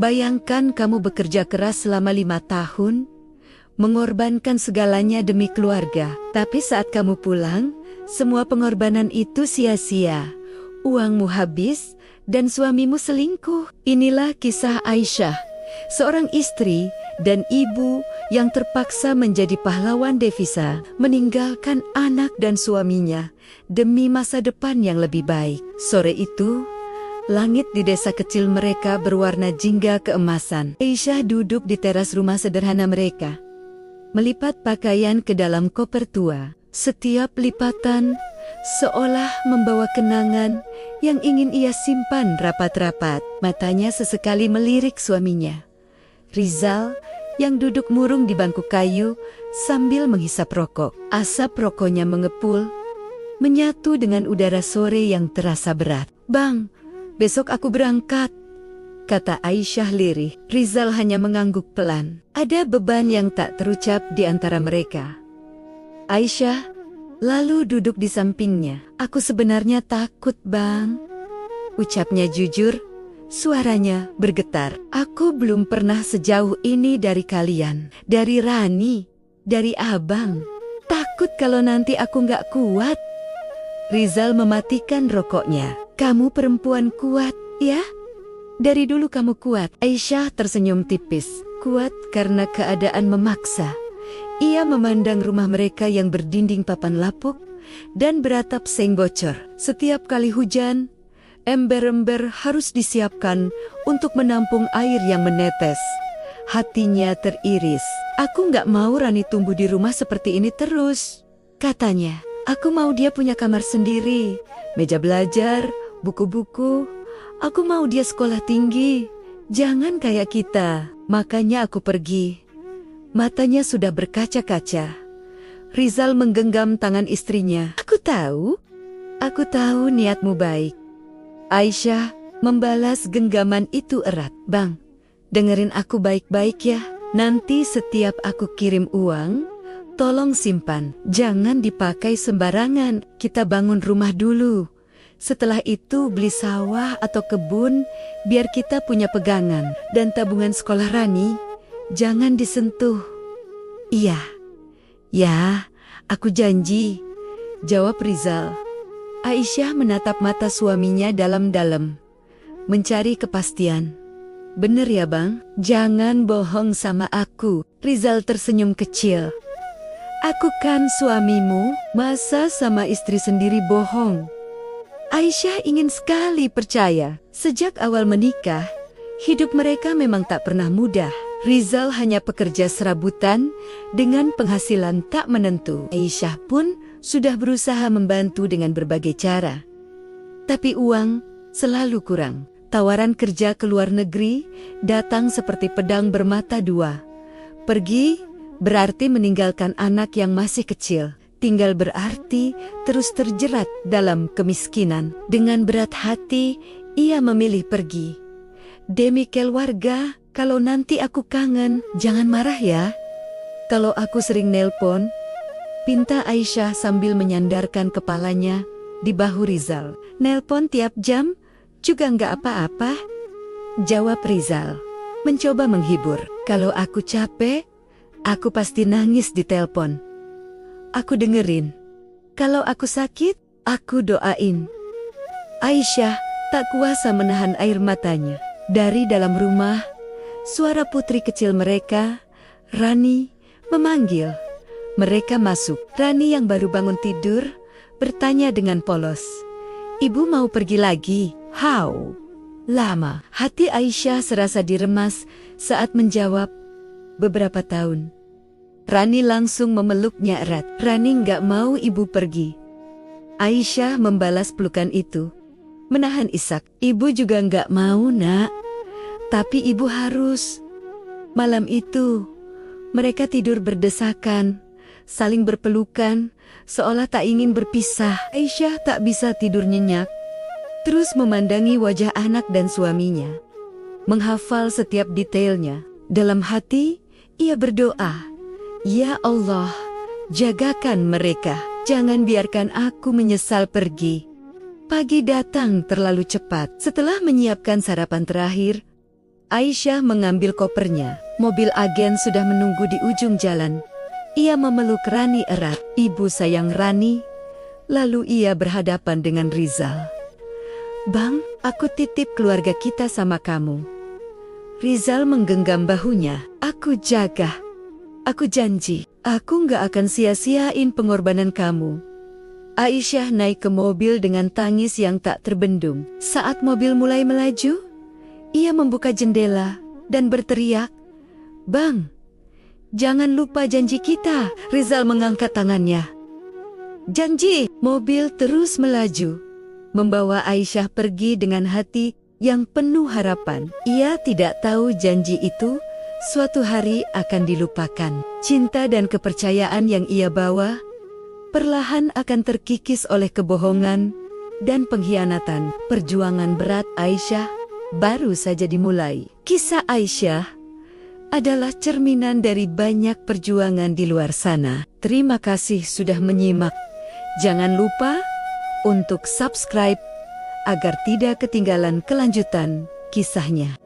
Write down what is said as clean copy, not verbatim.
Bayangkan kamu bekerja keras selama 5 tahun, mengorbankan segalanya demi keluarga. Tapi saat kamu pulang, semua pengorbanan itu sia-sia. Uangmu habis dan suamimu selingkuh. Inilah kisah Aisyah, seorang istri dan ibu yang terpaksa menjadi pahlawan devisa, meninggalkan anak dan suaminya demi masa depan yang lebih baik. Sore itu, langit di desa kecil mereka berwarna jingga keemasan. Aisyah duduk di teras rumah sederhana mereka, melipat pakaian ke dalam koper tua. Setiap lipatan seolah membawa kenangan yang ingin ia simpan rapat-rapat. Matanya sesekali melirik suaminya, Rizal, yang duduk murung di bangku kayu sambil menghisap rokok. Asap rokoknya mengepul, menyatu dengan udara sore yang terasa berat. "Bang, besok aku berangkat," kata Aisyah lirih. Rizal hanya mengangguk pelan. Ada beban yang tak terucap di antara mereka. Aisyah lalu duduk di sampingnya. "Aku sebenarnya takut, Bang," ucapnya jujur, suaranya bergetar. "Aku belum pernah sejauh ini dari kalian, dari Rani, dari Abang. Takut kalau nanti aku nggak kuat." Rizal mematikan rokoknya. "Kamu perempuan kuat, ya? Dari dulu kamu kuat." Aisyah tersenyum tipis. Kuat karena keadaan memaksa. Ia memandang rumah mereka yang berdinding papan lapuk dan beratap seng bocor. Setiap kali hujan, ember-ember harus disiapkan untuk menampung air yang menetes. Hatinya teriris. "Aku nggak mau Rani tumbuh di rumah seperti ini terus," katanya. "Aku mau dia punya kamar sendiri, meja belajar, buku-buku. Aku mau dia sekolah tinggi, jangan kayak kita. Makanya aku pergi." Matanya sudah berkaca-kaca. Rizal menggenggam tangan istrinya. Aku tahu niatmu baik." Aisyah membalas genggaman itu erat. "Bang, dengerin aku baik-baik ya. Nanti setiap aku kirim uang, tolong simpan. Jangan dipakai sembarangan. Kita bangun rumah dulu. Setelah itu beli sawah atau kebun, biar kita punya pegangan. Dan tabungan sekolah Rani, jangan disentuh." "Iya, ya, aku janji," jawab Rizal. Aisyah menatap mata suaminya dalam-dalam, mencari kepastian. "Bener ya, Bang? Jangan bohong sama aku." Rizal tersenyum kecil. "Aku kan suamimu, masa sama istri sendiri bohong?" Aisyah ingin sekali percaya. Sejak awal menikah, hidup mereka memang tak pernah mudah. Rizal hanya pekerja serabutan dengan penghasilan tak menentu. Aisyah pun sudah berusaha membantu dengan berbagai cara. Tapi uang selalu kurang. Tawaran kerja ke luar negeri datang seperti pedang bermata dua. Pergi berarti meninggalkan anak yang masih kecil. Tinggal berarti terus terjerat dalam kemiskinan. Dengan berat hati, ia memilih pergi. "Demi keluarga, kalau nanti aku kangen, jangan marah ya kalau aku sering nelpon," pinta Aisyah sambil menyandarkan kepalanya di bahu Rizal. "Nelpon tiap jam juga nggak apa-apa," jawab Rizal, mencoba menghibur. "Kalau aku capek, aku pasti nangis di telepon. Aku dengerin. Kalau aku sakit, aku doain." Aisyah tak kuasa menahan air matanya. Dari dalam rumah, suara putri kecil mereka, Rani, memanggil. Mereka masuk. Rani yang baru bangun tidur bertanya dengan polos, "Ibu mau pergi lagi? How lama?" Hati Aisyah serasa diremas saat menjawab, "Beberapa tahun." Rani langsung memeluknya erat. "Rani nggak mau ibu pergi." Aisyah membalas pelukan itu, menahan isak. "Ibu juga nggak mau, Nak. Tapi ibu harus." Malam itu, mereka tidur berdesakan, saling berpelukan, seolah tak ingin berpisah. Aisyah tak bisa tidur nyenyak, terus memandangi wajah anak dan suaminya, menghafal setiap detailnya. Dalam hati, ia berdoa, "Ya Allah, jagakan mereka. Jangan biarkan aku menyesal pergi." Pagi datang terlalu cepat. Setelah menyiapkan sarapan terakhir, Aisyah mengambil kopernya. Mobil agen sudah menunggu di ujung jalan. Ia memeluk Rani erat. Ibu sayang Rani. Lalu ia berhadapan dengan Rizal. "Bang, aku titip keluarga kita sama kamu." Rizal menggenggam bahunya. "Aku jaga. Aku janji, aku nggak akan sia-siain pengorbanan kamu." Aisyah naik ke mobil dengan tangis yang tak terbendung. Saat mobil mulai melaju, ia membuka jendela dan berteriak, "Bang, jangan lupa janji kita." Rizal mengangkat tangannya. "Janji." Mobil terus melaju, membawa Aisyah pergi dengan hati yang penuh harapan. Ia tidak tahu janji itu suatu hari akan dilupakan. Cinta dan kepercayaan yang ia bawa perlahan akan terkikis oleh kebohongan dan pengkhianatan. Perjuangan berat Aisyah baru saja dimulai. Kisah Aisyah adalah cerminan dari banyak perjuangan di luar sana. Terima kasih sudah menyimak. Jangan lupa untuk subscribe agar tidak ketinggalan kelanjutan kisahnya.